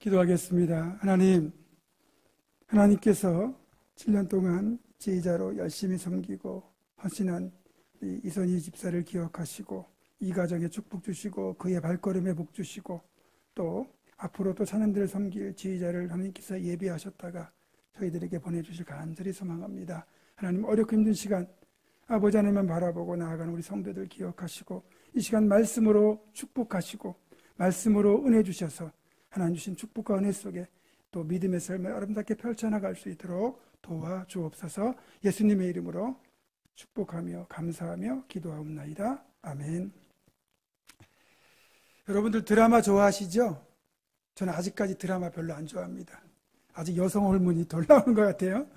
기도하겠습니다. 하나님께서 7년 동안 지휘자로 열심히 섬기고 헌신한 이선희 집사를 기억하시고 이 가정에 축복 주시고 그의 발걸음에 복 주시고 또 앞으로 또 자녀들을 섬길 지휘자를 하나님께서 예비하셨다가 저희들에게 보내주실 간절히 소망합니다. 하나님, 어렵고 힘든 시간 아버지 하나님만 바라보고 나아가는 우리 성도들 기억하시고 이 시간 말씀으로 축복하시고 말씀으로 은혜 주셔서 하나님 주신 축복과 은혜 속에 또 믿음의 삶을 아름답게 펼쳐나갈 수 있도록 도와주옵소서. 예수님의 이름으로 축복하며 감사하며 기도하옵나이다. 아멘. 여러분들 드라마 좋아하시죠? 저는 아직까지 드라마 별로 안 좋아합니다. 아직 여성 호르몬이 덜 나오는 것 같아요.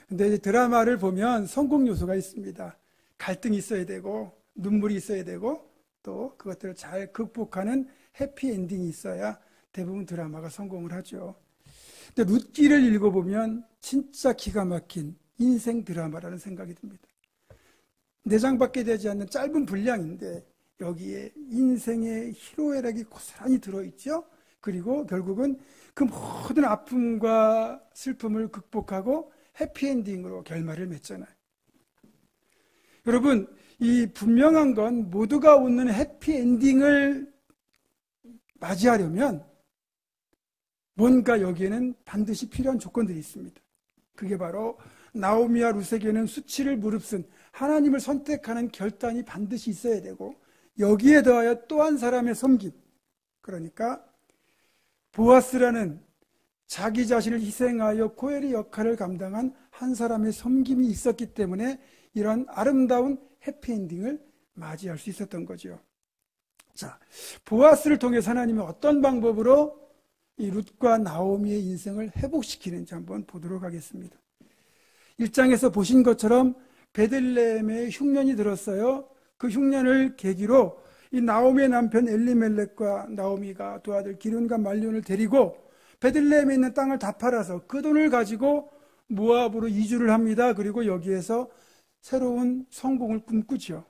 근데 드라마를 보면 성공 요소가 있습니다. 갈등이 있어야 되고 눈물이 있어야 되고 또 그것들을 잘 극복하는 해피엔딩이 있어야 대부분 드라마가 성공을 하죠. 근데 룻기를 읽어보면 진짜 기가 막힌 인생 드라마라는 생각이 듭니다. 4장밖에 되지 않는 짧은 분량인데 여기에 인생의 희로애락이 고스란히 들어있죠. 그리고 결국은 그 모든 아픔과 슬픔을 극복하고 해피엔딩으로 결말을 맺잖아요. 여러분, 이 분명한 건 모두가 웃는 해피엔딩을 맞이하려면 뭔가 여기에는 반드시 필요한 조건들이 있습니다. 그게 바로 나오미와 룻에게는 수치를 무릅쓴 하나님을 선택하는 결단이 반드시 있어야 되고 여기에 더하여 또 한 사람의 섬김, 그러니까 보아스라는 자기 자신을 희생하여 고엘의 역할을 감당한 한 사람의 섬김이 있었기 때문에 이런 아름다운 해피엔딩을 맞이할 수 있었던 거죠. 자, 보아스를 통해서 하나님이 어떤 방법으로 이 룻과 나오미의 인생을 회복시키는지 한번 보도록 하겠습니다. 1장에서 보신 것처럼 베들레헴에 흉년이 들었어요. 그 흉년을 계기로 이 나오미의 남편 엘리멜렉과 나오미가 두 아들 기럐과 말론을 데리고 베들레헴에 있는 땅을 다 팔아서 그 돈을 가지고 모압으로 이주를 합니다. 그리고 여기에서 새로운 성공을 꿈꾸죠.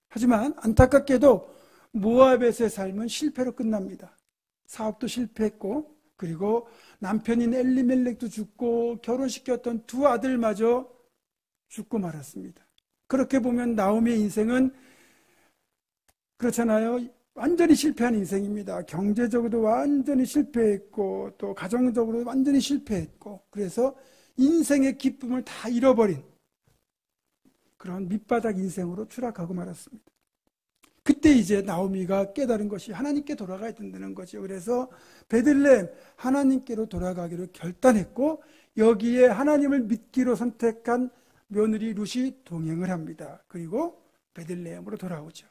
하지만 안타깝게도 모압에서의 삶은 실패로 끝납니다. 사업도 실패했고 그리고 남편인 엘리멜렉도 죽고 결혼시켰던 두 아들마저 죽고 말았습니다. 그렇게 보면 나오미의 인생은 그렇잖아요. 완전히 실패한 인생입니다. 경제적으로도 완전히 실패했고 또 가정적으로도 완전히 실패했고 그래서 인생의 기쁨을 다 잃어버린 그런 밑바닥 인생으로 추락하고 말았습니다. 그때 이제 나오미가 깨달은 것이 하나님께 돌아가야 된다는 거죠. 그래서 베들레헴 하나님께로 돌아가기로 결단했고 여기에 하나님을 믿기로 선택한 며느리 룻이 동행을 합니다. 그리고 베들레헴으로 돌아오죠.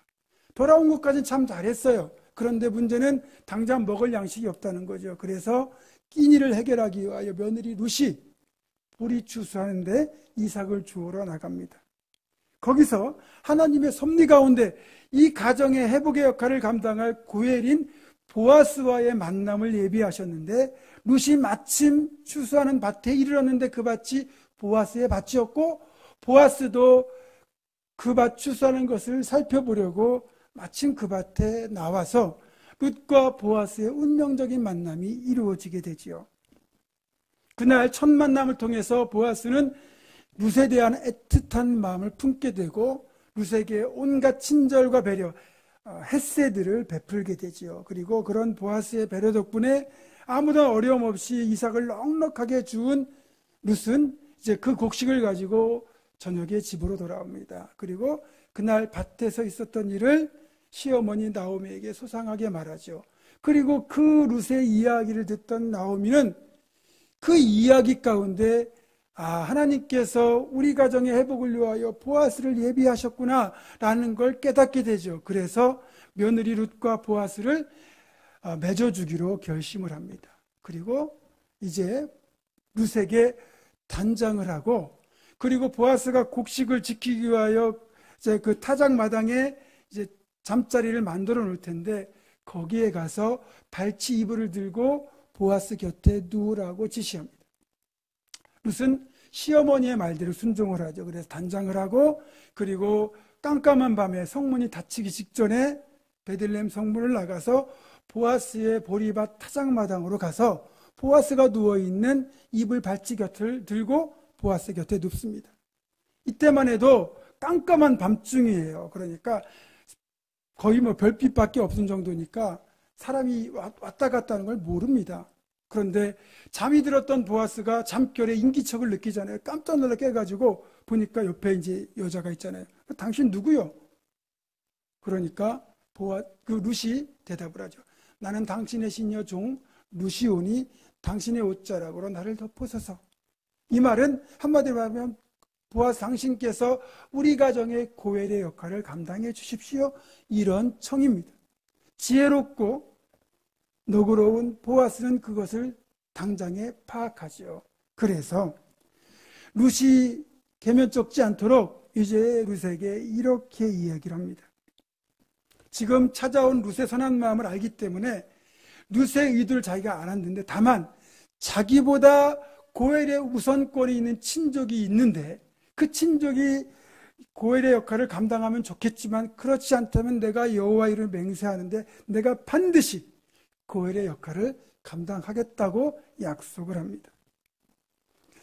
돌아온 것까지는 참 잘했어요. 그런데 문제는 당장 먹을 양식이 없다는 거죠. 그래서 끼니를 해결하기 위하여 며느리 룻이 보리 추수하는데 이삭을 주우러 나갑니다. 거기서 하나님의 섭리 가운데 이 가정의 회복의 역할을 감당할 고엘인 보아스와의 만남을 예비하셨는데 룻이 마침 추수하는 밭에 이르렀는데 그 밭이 보아스의 밭이었고 보아스도 그 밭 추수하는 것을 살펴보려고 마침 그 밭에 나와서 룻과 보아스의 운명적인 만남이 이루어지게 되지요. 그날 첫 만남을 통해서 보아스는 룻에 대한 애틋한 마음을 품게 되고 룻에게 온갖 친절과 배려, 헤세드를 베풀게 되지요. 그리고 그런 보아스의 배려 덕분에 아무런 어려움 없이 이삭을 넉넉하게 주운 룻은 이제 그 곡식을 가지고 저녁에 집으로 돌아옵니다. 그리고 그날 밭에서 있었던 일을 시어머니 나오미에게 소상하게 말하죠. 그리고 그 룻의 이야기를 듣던 나오미는 그 이야기 가운데 하나님께서 우리 가정의 회복을 위하여 보아스를 예비하셨구나 라는 걸 깨닫게 되죠. 그래서 며느리 룻과 보아스를 맺어주기로 결심을 합니다. 그리고 이제 룻에게 단장을 하고 그리고 보아스가 곡식을 지키기 위하여 이제 그 타작 마당에 이제 잠자리를 만들어 놓을 텐데 거기에 가서 발치 이불을 들고 보아스 곁에 누우라고 지시합니다. 룻은 시어머니의 말대로 순종을 하죠. 그래서 단장을 하고 그리고 깜깜한 밤에 성문이 닫히기 직전에 베들레헴 성문을 나가서 보아스의 보리밭 타작마당으로 가서 보아스가 누워있는 이불 발치 곁을 들고 보아스 곁에 눕습니다. 이때만 해도 깜깜한 밤중이에요. 그러니까 거의 뭐 별빛밖에 없는 정도니까 사람이 왔다 갔다 하는 걸 모릅니다. 그런데 잠이 들었던 보아스가 잠결에 인기척을 느끼잖아요. 깜짝 놀라 깨가지고 보니까 옆에 이제 여자가 있잖아요. 당신 누구요? 그러니까 그 룻이 대답을 하죠. 나는 당신의 시녀 종 루시오니 당신의 옷자락으로 나를 덮으소서. 이 말은 한마디로 하면 보아스 당신께서 우리 가정의 고엘의 역할을 감당해 주십시오. 이런 청입니다. 지혜롭고 너그러운 보아스는 그것을 당장에 파악하죠. 그래서 룻이 계면 쩍지 않도록 이제 룻에게 이렇게 이야기를 합니다. 지금 찾아온 룻의 선한 마음을 알기 때문에 룻의 의도를 자기가 알았는데 다만 자기보다 고엘의 우선권이 있는 친족이 있는데 그 친족이 고엘의 역할을 감당하면 좋겠지만 그렇지 않다면 내가 여호와 이름을 맹세하는데 내가 반드시 고엘의 역할을 감당하겠다고 약속을 합니다.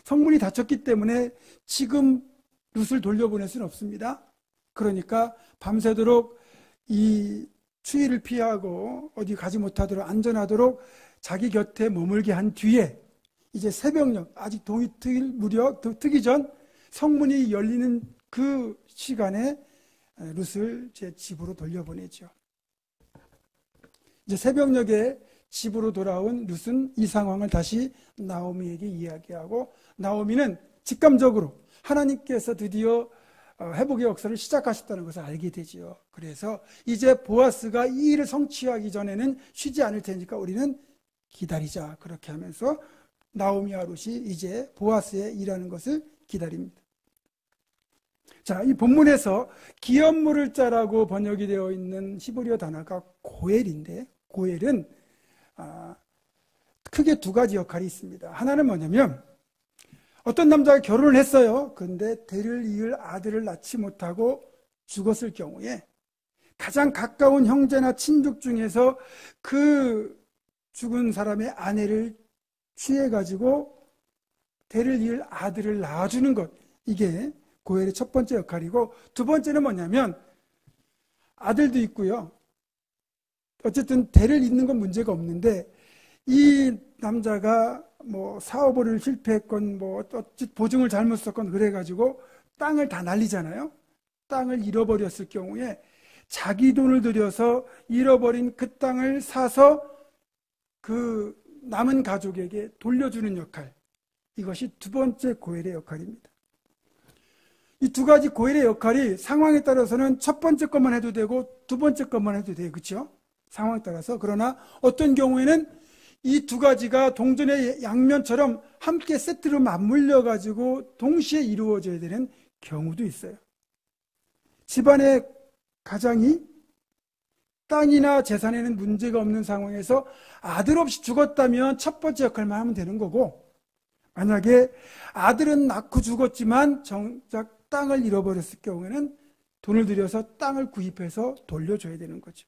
성문이 닫혔기 때문에 지금 룻을 돌려보낼 수는 없습니다. 그러니까 밤새도록 이 추위를 피하고 어디 가지 못하도록 안전하도록 자기 곁에 머물게 한 뒤에 이제 새벽녘 아직 동이트일 무렵 트기 전 성문이 열리는 그 시간에 룻을 제 집으로 돌려보내죠. 이제 새벽녘에 집으로 돌아온 룻은 이 상황을 다시 나오미에게 이야기하고 나오미는 직감적으로 하나님께서 드디어 회복의 역사를 시작하셨다는 것을 알게 되지요. 그래서 이제 보아스가 이 일을 성취하기 전에는 쉬지 않을 테니까 우리는 기다리자. 그렇게 하면서 나오미와 룻이 이제 보아스의 일하는 것을 기다립니다. 자, 이 본문에서 기업물을 자라고 번역이 되어 있는 히브리어 단어가 고엘인데 고엘은 크게 두 가지 역할이 있습니다. 하나는 뭐냐면 어떤 남자가 결혼을 했어요. 그런데 대를 이을 아들을 낳지 못하고 죽었을 경우에 가장 가까운 형제나 친족 중에서 그 죽은 사람의 아내를 취해가지고 대를 이을 아들을 낳아주는 것, 이게 고엘의 첫 번째 역할이고, 두 번째는 뭐냐면 아들도 있고요. 어쨌든 대를 잇는 건 문제가 없는데 이 남자가 뭐 사업을 실패했건 뭐 보증을 잘못 썼건 그래가지고 땅을 다 날리잖아요. 땅을 잃어버렸을 경우에 자기 돈을 들여서 잃어버린 그 땅을 사서 그 남은 가족에게 돌려주는 역할, 이것이 두 번째 고엘의 역할입니다. 이 두 가지 고엘의 역할이 상황에 따라서는 첫 번째 것만 해도 되고 두 번째 것만 해도 돼요. 그렇죠? 상황에 따라서. 그러나 어떤 경우에는 이 두 가지가 동전의 양면처럼 함께 세트로 맞물려 가지고 동시에 이루어져야 되는 경우도 있어요. 집안의 가장이 땅이나 재산에는 문제가 없는 상황에서 아들 없이 죽었다면 첫 번째 역할만 하면 되는 거고, 만약에 아들은 낳고 죽었지만 정작 땅을 잃어버렸을 경우에는 돈을 들여서 땅을 구입해서 돌려줘야 되는 거죠.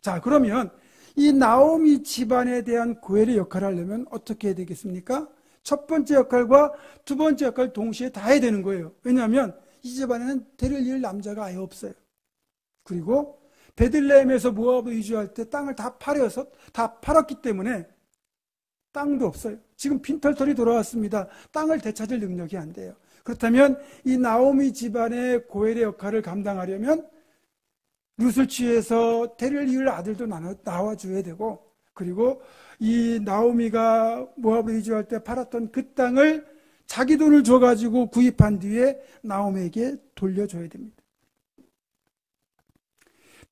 자, 그러면 이 나오미 집안에 대한 고엘의 역할을 하려면 어떻게 해야 되겠습니까? 첫 번째 역할과 두 번째 역할 동시에 다 해야 되는 거예요. 왜냐하면 이 집안에는 대를 이을 남자가 아예 없어요. 그리고 베들레헴에서 모압으로 이주할 때 땅을 다 팔았기 때문에 땅도 없어요. 지금 빈털털이 돌아왔습니다. 땅을 되찾을 능력이 안 돼요. 그렇다면 이 나오미 집안의 고엘의 역할을 감당하려면 룻을 취해서 대를 이을 아들도 낳아줘야 되고, 그리고 이 나오미가 모압으로 이주할 때 팔았던 그 땅을 자기 돈을 줘가지고 구입한 뒤에 나오미에게 돌려줘야 됩니다.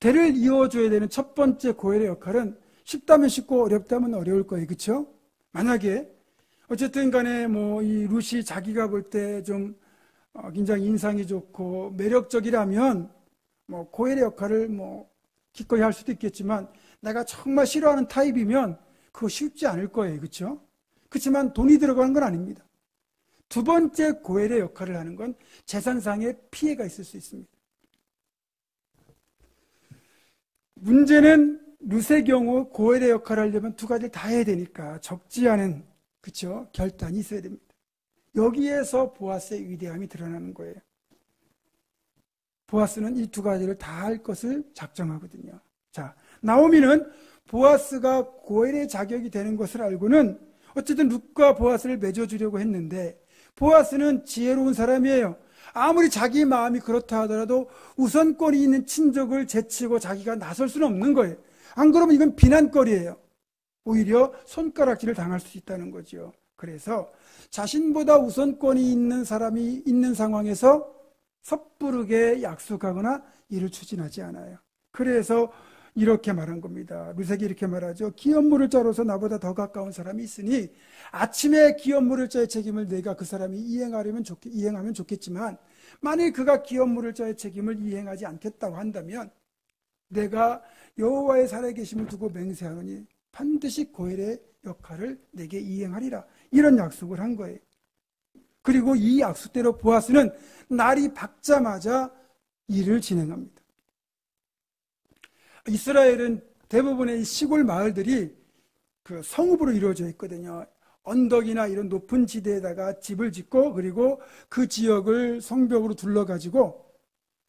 대를 이어줘야 되는 첫 번째 고엘의 역할은 쉽다면 쉽고 어렵다면 어려울 거예요. 그렇죠? 만약에 어쨌든 간에 뭐 이 룻이 자기가 볼 때 좀 굉장히 인상이 좋고 매력적이라면 뭐 고엘의 역할을 뭐 기꺼이 할 수도 있겠지만, 내가 정말 싫어하는 타입이면 그거 쉽지 않을 거예요. 그렇죠? 그렇지만 돈이 들어가는 건 아닙니다. 두 번째 고엘의 역할을 하는 건 재산상의 피해가 있을 수 있습니다. 문제는 룻의 경우 고엘의 역할을 하려면 두 가지를 다 해야 되니까 적지 않은, 그쵸? 결단이 있어야 됩니다. 여기에서 보아스의 위대함이 드러나는 거예요. 보아스는 이 두 가지를 다 할 것을 작정하거든요. 자, 나오미는 보아스가 고엘의 자격이 되는 것을 알고는 어쨌든 룻과 보아스를 맺어주려고 했는데, 보아스는 지혜로운 사람이에요. 아무리 자기 마음이 그렇다 하더라도 우선권이 있는 친족을 제치고 자기가 나설 수는 없는 거예요. 안 그러면 이건 비난거리예요. 오히려 손가락질을 당할 수 있다는 거죠. 그래서 자신보다 우선권이 있는 사람이 있는 상황에서 섣부르게 약속하거나 일을 추진하지 않아요. 그래서 이렇게 말한 겁니다. 룻에게 이렇게 말하죠. 기업물을 짜로서 나보다 더 가까운 사람이 있으니 아침에 기업물을 짜의 책임을 내가 그 사람이 이행하면 좋겠지만, 만일 그가 기업물을 짜의 책임을 이행하지 않겠다고 한다면 내가 여호와의 살아계심을 두고 맹세하노니 반드시 고엘의 역할을 내게 이행하리라. 이런 약속을 한 거예요. 그리고 이 약속대로 보아스는 날이 밝자마자 일을 진행합니다. 이스라엘은 대부분의 시골 마을들이 그 성읍으로 이루어져 있거든요. 언덕이나 이런 높은 지대에다가 집을 짓고, 그리고 그 지역을 성벽으로 둘러가지고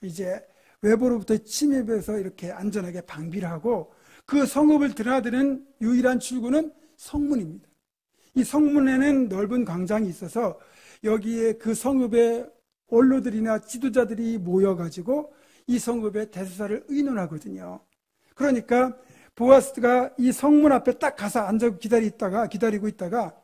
이제 외부로부터 침입해서 이렇게 안전하게 방비를 하고, 그 성읍을 드나드는 유일한 출구는 성문입니다. 이 성문에는 넓은 광장이 있어서 여기에 그 성읍의 원로들이나 지도자들이 모여가지고 이 성읍의 대수사를 의논하거든요. 그러니까 보아스가 이 성문 앞에 딱 가서 앉아 기다리고 있다가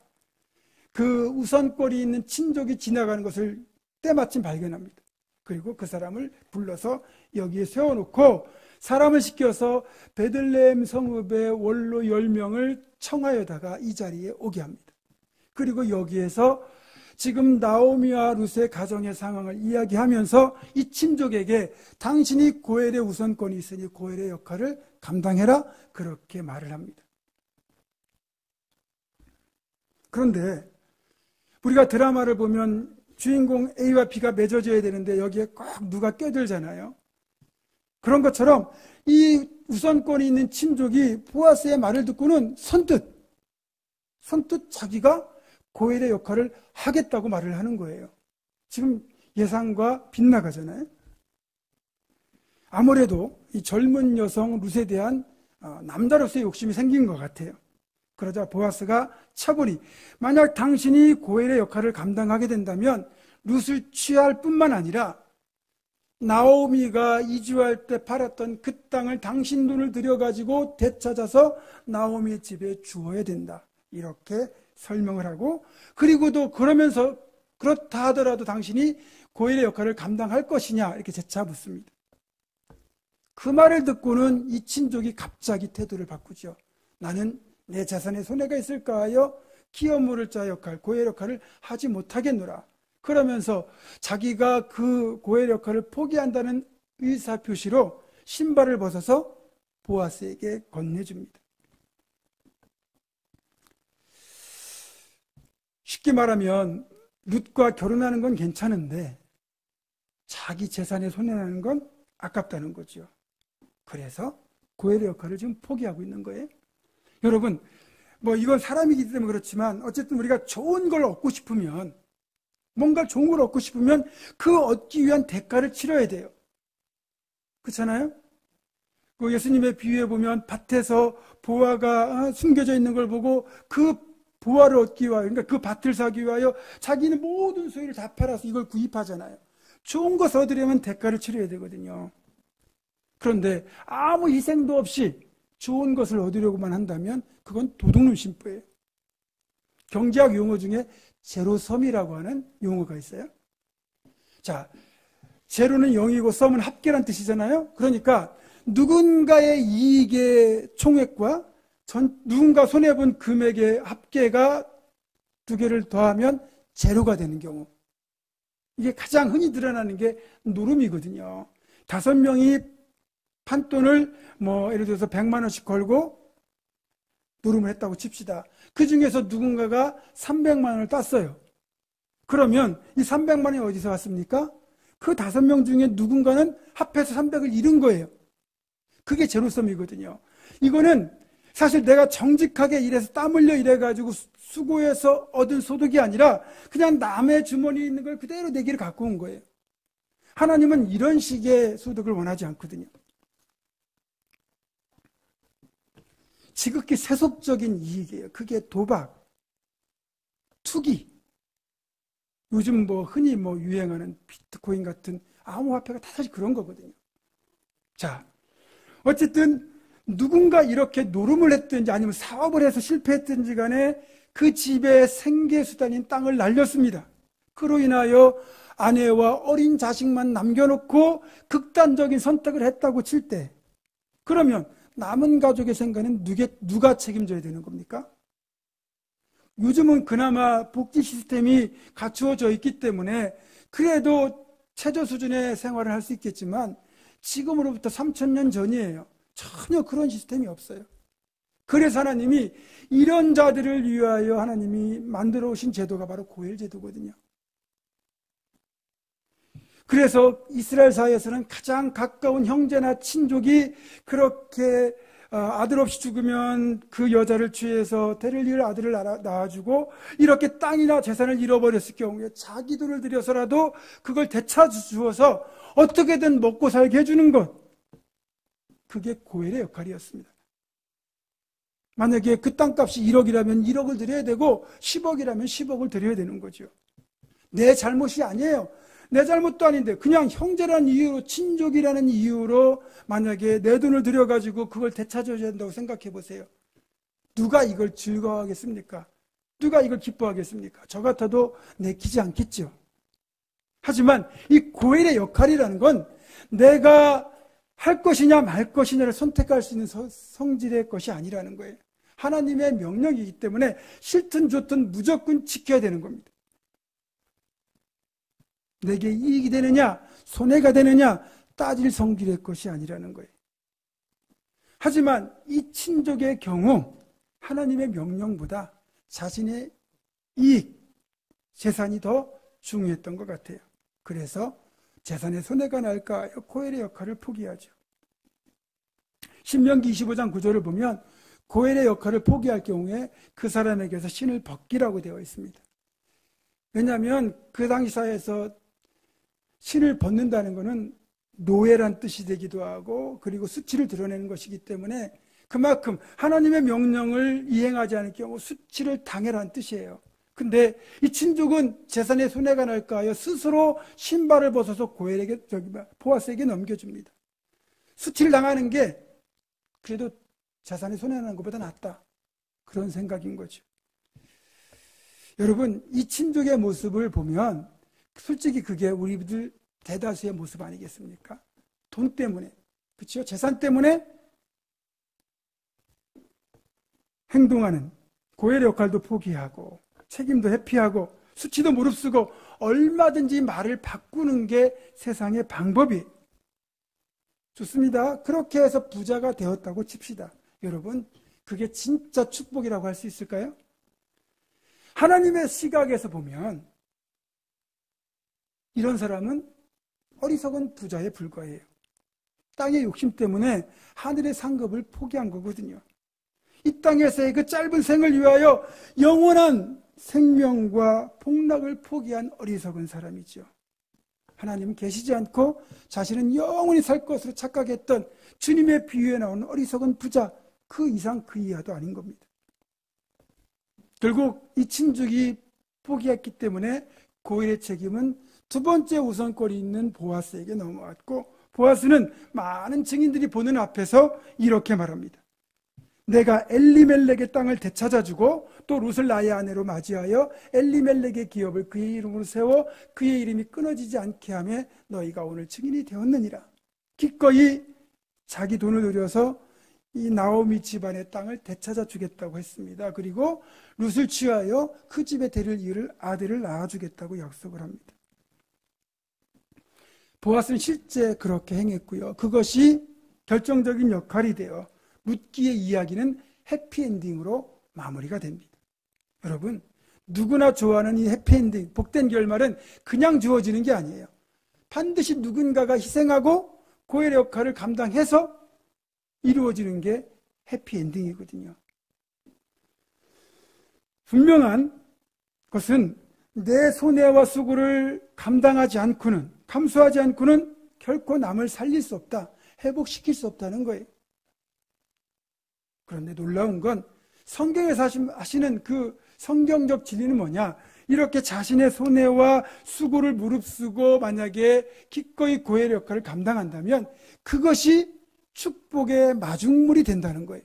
그 우선권이 있는 친족이 지나가는 것을 때마침 발견합니다. 그리고 그 사람을 불러서 여기에 세워놓고 사람을 시켜서 베들레헴 성읍의 원로 10명을 청하여다가 이 자리에 오게 합니다. 그리고 여기에서 지금 나오미와 룻의 가정의 상황을 이야기하면서 이 친족에게 당신이 고엘의 우선권이 있으니 고엘의 역할을 감당해라, 그렇게 말을 합니다. 그런데 우리가 드라마를 보면 주인공 A와 B가 맺어져야 되는데 여기에 꼭 누가 껴들잖아요. 그런 것처럼 이 우선권이 있는 친족이 보아스의 말을 듣고는 선뜻 자기가 고엘의 역할을 하겠다고 말을 하는 거예요. 지금 예상과 빗나가잖아요. 아무래도 이 젊은 여성 룻에 대한 남자로서의 욕심이 생긴 것 같아요. 그러자 보아스가 차분히, 만약 당신이 고엘의 역할을 감당하게 된다면 룻을 취할 뿐만 아니라 나오미가 이주할 때 팔았던 그 땅을 당신 돈을 들여가지고 되찾아서 나오미의 집에 주어야 된다, 이렇게 설명을 하고, 그리고도 그러면서 그렇다 하더라도 당신이 고엘의 역할을 감당할 것이냐, 이렇게 재차 묻습니다. 그 말을 듣고는 이 친족이 갑자기 태도를 바꾸죠. 나는 내 자산에 손해가 있을까 하여 기업물을 짜 역할, 고엘 역할을 하지 못하겠노라. 그러면서 자기가 그 고엘 역할을 포기한다는 의사표시로 신발을 벗어서 보아스에게 건네줍니다. 쉽게 말하면 룻과 결혼하는 건 괜찮은데 자기 재산에 손해나는 건 아깝다는 거죠. 그래서 고엘의 역할을 지금 포기하고 있는 거예요. 여러분, 뭐 이건 사람이기 때문에 그렇지만 어쨌든 우리가 좋은 걸 얻고 싶으면, 뭔가 좋은 걸 얻고 싶으면 그 얻기 위한 대가를 치러야 돼요. 그렇잖아요? 그 예수님의 비유에 보면 밭에서 보화가 숨겨져 있는 걸 보고 그 보화를 얻기 위하여, 그러니까 그 밭을 사기 위하여 자기는 모든 소유를 다 팔아서 이걸 구입하잖아요. 좋은 것을 얻으려면 대가를 치러야 되거든요. 그런데 아무 희생도 없이 좋은 것을 얻으려고만 한다면 그건 도둑놈 심보예요. 경제학 용어 중에 제로섬이라고 하는 용어가 있어요. 자, 제로는 0이고 썸은 합계란 뜻이잖아요. 그러니까 누군가의 이익의 총액과 누군가 손해본 금액의 합계가 두 개를 더하면 제로가 되는 경우, 이게 가장 흔히 드러나는 게 노름이거든요. 5명이 판돈을 예를 들어서 100만 원씩 걸고 노름을 했다고 칩시다. 그 중에서 누군가가 300만 원을 땄어요. 그러면 이 300만 원이 어디서 왔습니까? 그 5명 중에 누군가는 합해서 300을 잃은 거예요. 그게 제로섬이거든요. 이거는 사실 내가 정직하게 일해서 땀 흘려 일해가지고 수고해서 얻은 소득이 아니라 그냥 남의 주머니에 있는 걸 그대로 내기를 갖고 온 거예요. 하나님은 이런 식의 소득을 원하지 않거든요. 지극히 세속적인 이익이에요. 그게 도박, 투기, 요즘 흔히 유행하는 비트코인 같은 암호화폐가 다 사실 그런 거거든요. 자, 어쨌든 누군가 이렇게 노름을 했든지 아니면 사업을 해서 실패했든지 간에 그 집의 생계수단인 땅을 날렸습니다. 그로 인하여 아내와 어린 자식만 남겨놓고 극단적인 선택을 했다고 칠 때, 그러면 남은 가족의 생각은 누가 책임져야 되는 겁니까? 요즘은 그나마 복지 시스템이 갖추어져 있기 때문에 그래도 최저 수준의 생활을 할 수 있겠지만 지금으로부터 3000년 전이에요. 전혀 그런 시스템이 없어요. 그래서 하나님이 이런 자들을 위하여 하나님이 만들어 오신 제도가 바로 고엘제도거든요. 그래서 이스라엘 사회에서는 가장 가까운 형제나 친족이 그렇게 아들 없이 죽으면 그 여자를 취해서 대를 이을 아들을 낳아주고, 이렇게 땅이나 재산을 잃어버렸을 경우에 자기 돈을 들여서라도 그걸 되찾아주어서 어떻게든 먹고 살게 해주는 것, 그게 고엘의 역할이었습니다. 만약에 그 땅값이 1억이라면 1억을 드려야 되고 10억이라면 10억을 드려야 되는 거죠. 내 잘못이 아니에요. 내 잘못도 아닌데 그냥 형제라는 이유로, 친족이라는 이유로 만약에 내 돈을 들여가지고 그걸 되찾아줘야 된다고 생각해 보세요. 누가 이걸 즐거워하겠습니까? 누가 이걸 기뻐하겠습니까? 저 같아도 내키지 않겠죠. 하지만 이 고엘의 역할이라는 건 내가 할 것이냐 말 것이냐를 선택할 수 있는 성질의 것이 아니라는 거예요. 하나님의 명령이기 때문에 싫든 좋든 무조건 지켜야 되는 겁니다. 내게 이익이 되느냐 손해가 되느냐 따질 성질의 것이 아니라는 거예요. 하지만 이 친족의 경우 하나님의 명령보다 자신의 이익, 재산이 더 중요했던 것 같아요. 그래서 재산에 손해가 날까 하여 고엘의 역할을 포기하죠. 신명기 25장 9절을 보면 고엘의 역할을 포기할 경우에 그 사람에게서 신을 벗기라고 되어 있습니다. 왜냐하면 그 당시 사회에서 신을 벗는다는 것은 노예란 뜻이 되기도 하고 그리고 수치를 드러내는 것이기 때문에 그만큼 하나님의 명령을 이행하지 않을 경우 수치를 당해라는 뜻이에요. 근데 이 친족은 재산에 손해가 날까 하여 스스로 신발을 벗어서 고엘에게, 보아스에게 넘겨줍니다. 수치를 당하는 게 그래도 재산에 손해 나는 것보다 낫다, 그런 생각인 거죠. 여러분, 이 친족의 모습을 보면 솔직히 그게 우리들 대다수의 모습 아니겠습니까? 돈 때문에, 그렇죠? 재산 때문에 행동하는 고엘의 역할도 포기하고 책임도 회피하고 수치도 무릅쓰고 얼마든지 말을 바꾸는 게 세상의 방법이에요. 좋습니다. 그렇게 해서 부자가 되었다고 칩시다. 여러분, 그게 진짜 축복이라고 할 수 있을까요? 하나님의 시각에서 보면 이런 사람은 어리석은 부자에 불과해요. 땅의 욕심 때문에 하늘의 상급을 포기한 거거든요. 이 땅에서의 그 짧은 생을 위하여 영원한 생명과 복락을 포기한 어리석은 사람이죠. 하나님은 계시지 않고 자신은 영원히 살 것으로 착각했던 주님의 비유에 나오는 어리석은 부자, 그 이상 그 이하도 아닌 겁니다. 결국 이 친족이 포기했기 때문에 고엘의 책임은 두 번째 우선권이 있는 보아스에게 넘어왔고, 보아스는 많은 증인들이 보는 앞에서 이렇게 말합니다. 내가 엘리멜렉의 땅을 되찾아주고 또 룻을 나의 아내로 맞이하여 엘리멜렉의 기업을 그의 이름으로 세워 그의 이름이 끊어지지 않게 하며 너희가 오늘 증인이 되었느니라. 기꺼이 자기 돈을 들여서 이 나오미 집안의 땅을 되찾아 주겠다고 했습니다. 그리고 룻을 취하여 그 집에 대를 이을 아들을 낳아주겠다고 약속을 합니다. 보아스는 실제 그렇게 행했고요. 그것이 결정적인 역할이 되어 룻기의 이야기는 해피엔딩으로 마무리가 됩니다. 여러분, 누구나 좋아하는 이 해피엔딩, 복된 결말은 그냥 주어지는 게 아니에요. 반드시 누군가가 희생하고 고엘의 역할을 감당해서 이루어지는 게 해피엔딩이거든요. 분명한 것은 내 손해와 수고를 감당하지 않고는, 감수하지 않고는 결코 남을 살릴 수 없다, 회복시킬 수 없다는 거예요. 그런데 놀라운 건 성경에서 하시는 그 성경적 진리는 뭐냐? 이렇게 자신의 손해와 수고를 무릅쓰고 만약에 기꺼이 고혈의 역할을 감당한다면 그것이 축복의 마중물이 된다는 거예요.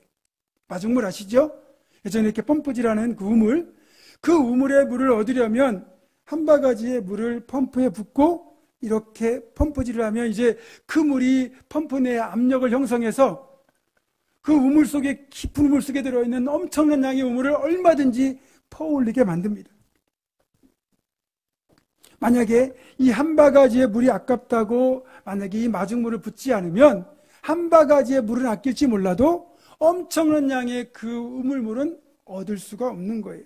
마중물 아시죠? 예전에 이렇게 펌프질하는 그 우물, 그 우물에 물을 얻으려면 한 바가지의 물을 펌프에 붓고 이렇게 펌프질을 하면 이제 그 물이 펌프 내에 압력을 형성해서 그 우물 속에, 깊은 우물 속에 들어있는 엄청난 양의 우물을 얼마든지 퍼올리게 만듭니다. 만약에 이 한 바가지의 물이 아깝다고 만약에 이 마중물을 붓지 않으면 한 바가지의 물은 아낄지 몰라도 엄청난 양의 그 우물물은 얻을 수가 없는 거예요.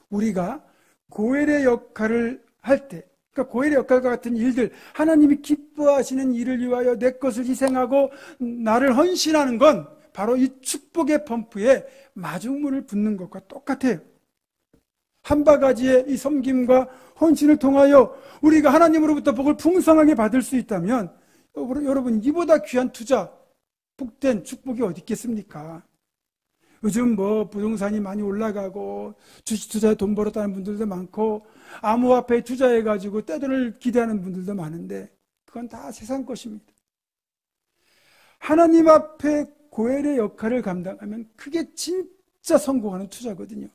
우리가 고엘의 역할을 할 때, 그러니까 고엘의 역할과 같은 일들, 하나님이 기뻐하시는 일을 위하여 내 것을 희생하고 나를 헌신하는 건 바로 이 축복의 펌프에 마중물을 붓는 것과 똑같아요. 한 바가지의 이 섬김과 헌신을 통하여 우리가 하나님으로부터 복을 풍성하게 받을 수 있다면 여러분, 이보다 귀한 투자, 복된 축복이 어디 있겠습니까? 요즘 뭐 부동산이 많이 올라가고 주식 투자에 돈 벌었다는 분들도 많고 암호화폐에 투자해가지고 떼돈을 기대하는 분들도 많은데 그건 다 세상 것입니다. 하나님 앞에 고엘의 역할을 감당하면 그게 진짜 성공하는 투자거든요.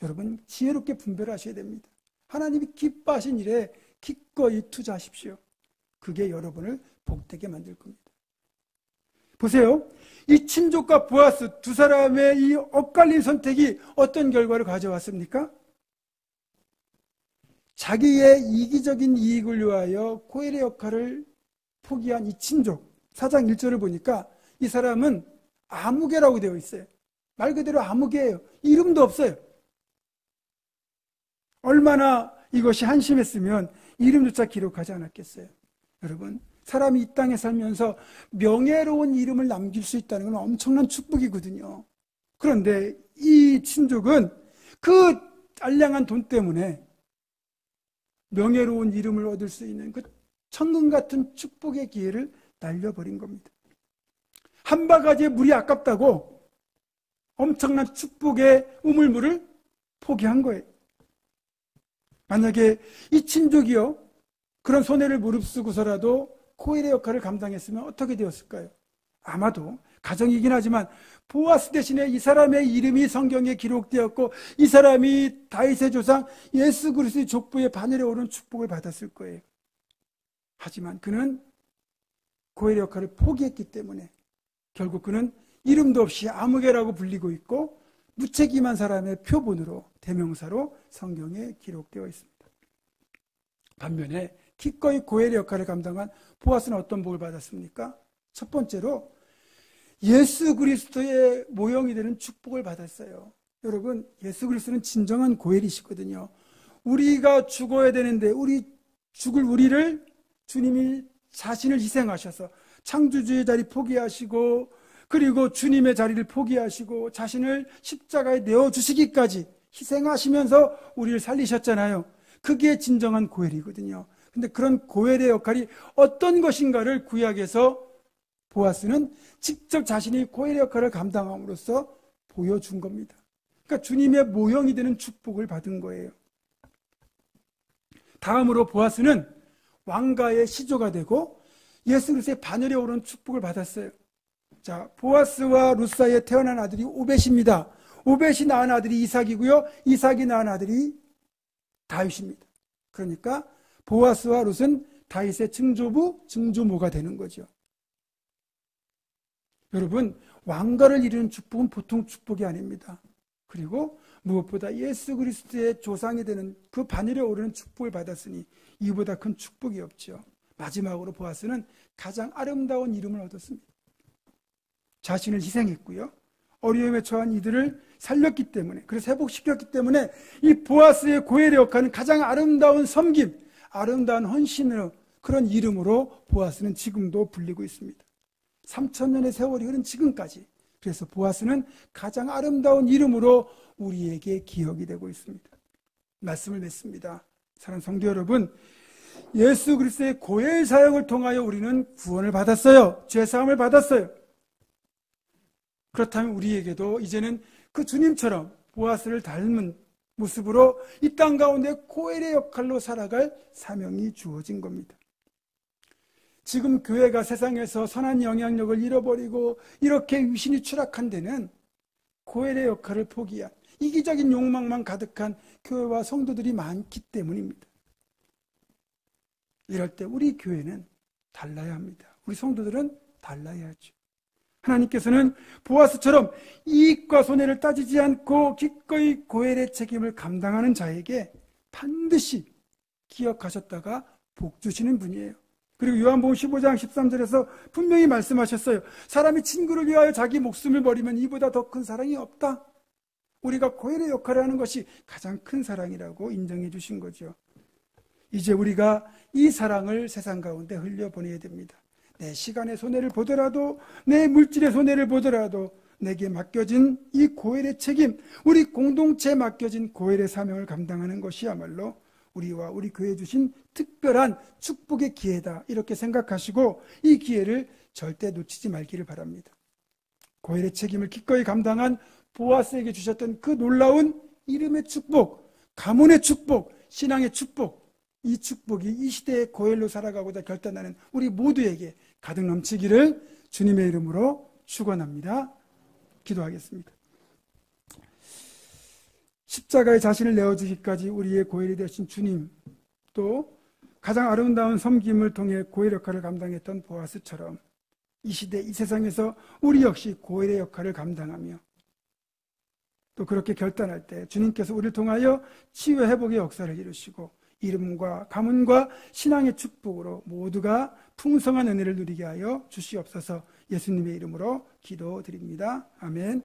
여러분, 지혜롭게 분별하셔야 됩니다. 하나님이 기뻐하신 일에 기꺼이 투자하십시오. 그게 여러분을 복되게 만들 겁니다. 보세요. 이 친족과 보아스 두 사람의 이 엇갈린 선택이 어떤 결과를 가져왔습니까? 자기의 이기적인 이익을 위하여 고엘의 역할을 포기한 이 친족, 4장 1절을 보니까 이 사람은 아무개라고 되어 있어요. 말 그대로 아무개예요. 이름도 없어요. 얼마나 이것이 한심했으면 이름조차 기록하지 않았겠어요. 여러분, 사람이 이 땅에 살면서 명예로운 이름을 남길 수 있다는 건 엄청난 축복이거든요. 그런데 이 친족은 그 알량한 돈 때문에 명예로운 이름을 얻을 수 있는 그 천금 같은 축복의 기회를 날려버린 겁니다. 한 바가지의 물이 아깝다고 엄청난 축복의 우물물을 포기한 거예요. 만약에 이 친족이요, 그런 손해를 무릅쓰고서라도 고엘의 역할을 감당했으면 어떻게 되었을까요? 아마도 가정이긴 하지만 보아스 대신에 이 사람의 이름이 성경에 기록되었고 이 사람이 다윗의 조상 예수 그리스도의 족보에 바늘에 오른 축복을 받았을 거예요. 하지만 그는 고엘의 역할을 포기했기 때문에 결국 그는 이름도 없이 아무개라고 불리고 있고 무책임한 사람의 표본으로, 대명사로 성경에 기록되어 있습니다. 반면에 기꺼이 고엘의 역할을 감당한 보아스는 어떤 복을 받았습니까? 첫 번째로 예수 그리스도의 모형이 되는 축복을 받았어요. 여러분, 예수 그리스도는 진정한 고엘이시거든요. 우리가 죽어야 되는데 죽을 우리를 주님이 자신을 희생하셔서 창조주의 자리 포기하시고 그리고 주님의 자리를 포기하시고 자신을 십자가에 내어주시기까지 희생하시면서 우리를 살리셨잖아요. 그게 진정한 고엘이거든요. 근데 그런 고엘의 역할이 어떤 것인가를 구약에서 보아스는 직접 자신이 고엘의 역할을 감당함으로써 보여준 겁니다. 그러니까 주님의 모형이 되는 축복을 받은 거예요. 다음으로 보아스는 왕가의 시조가 되고 예수 그리스도의 바늘에 오른 축복을 받았어요. 자, 보아스와 룻 사이에 태어난 아들이 오벳입니다. 오벳이 낳은 아들이 이삭이고요. 이삭이 낳은 아들이 다윗입니다. 그러니까 보아스와 룻은 다윗의 증조부, 증조모가 되는 거죠. 여러분, 왕가를 이루는 축복은 보통 축복이 아닙니다. 그리고 무엇보다 예수 그리스도의 조상이 되는 그 바늘에 오르는 축복을 받았으니 이보다 큰 축복이 없죠. 마지막으로 보아스는 가장 아름다운 이름을 얻었습니다. 자신을 희생했고요. 어려움에 처한 이들을 살렸기 때문에, 그래서 회복시켰기 때문에 이 보아스의 고엘의 역할은 가장 아름다운 섬김, 아름다운 헌신으로, 그런 이름으로 보아스는 지금도 불리고 있습니다. 3,000년의 세월이 흐른 지금까지. 그래서 보아스는 가장 아름다운 이름으로 우리에게 기억이 되고 있습니다. 말씀을 맺습니다. 사랑하는 성도 여러분, 예수 그리스도의 고혈 사역을 통하여 우리는 구원을 받았어요. 죄사함을 받았어요. 그렇다면 우리에게도 이제는 그 주님처럼 보아스를 닮은 모습으로 이 땅 가운데 고엘의 역할로 살아갈 사명이 주어진 겁니다. 지금 교회가 세상에서 선한 영향력을 잃어버리고 이렇게 위신이 추락한 데는 고엘의 역할을 포기한 이기적인 욕망만 가득한 교회와 성도들이 많기 때문입니다. 이럴 때 우리 교회는 달라야 합니다. 우리 성도들은 달라야 하죠. 하나님께서는 보아스처럼 이익과 손해를 따지지 않고 기꺼이 고엘의 책임을 감당하는 자에게 반드시 기억하셨다가 복 주시는 분이에요. 그리고 요한복음 15장 13절에서 분명히 말씀하셨어요. 사람이 친구를 위하여 자기 목숨을 버리면 이보다 더 큰 사랑이 없다. 우리가 고엘의 역할을 하는 것이 가장 큰 사랑이라고 인정해 주신 거죠. 이제 우리가 이 사랑을 세상 가운데 흘려보내야 됩니다. 내 시간의 손해를 보더라도, 내 물질의 손해를 보더라도 내게 맡겨진 이 고엘의 책임, 우리 공동체에 맡겨진 고엘의 사명을 감당하는 것이야말로 우리와 우리 교회에 주신 특별한 축복의 기회다, 이렇게 생각하시고 이 기회를 절대 놓치지 말기를 바랍니다. 고엘의 책임을 기꺼이 감당한 보아스에게 주셨던 그 놀라운 이름의 축복, 가문의 축복, 신앙의 축복, 이 축복이 이 시대의 고엘로 살아가고자 결단하는 우리 모두에게 가득 넘치기를 주님의 이름으로 축원합니다. 기도하겠습니다. 십자가에 자신을 내어주기까지 우리의 고엘이 되신 주님, 또 가장 아름다운 섬김을 통해 고엘 역할을 감당했던 보아스처럼 이 시대, 이 세상에서 우리 역시 고엘의 역할을 감당하며 또 그렇게 결단할 때 주님께서 우리를 통하여 치유의 회복의 역사를 이루시고 이름과 가문과 신앙의 축복으로 모두가 풍성한 은혜를 누리게 하여 주시옵소서. 예수님의 이름으로 기도드립니다. 아멘.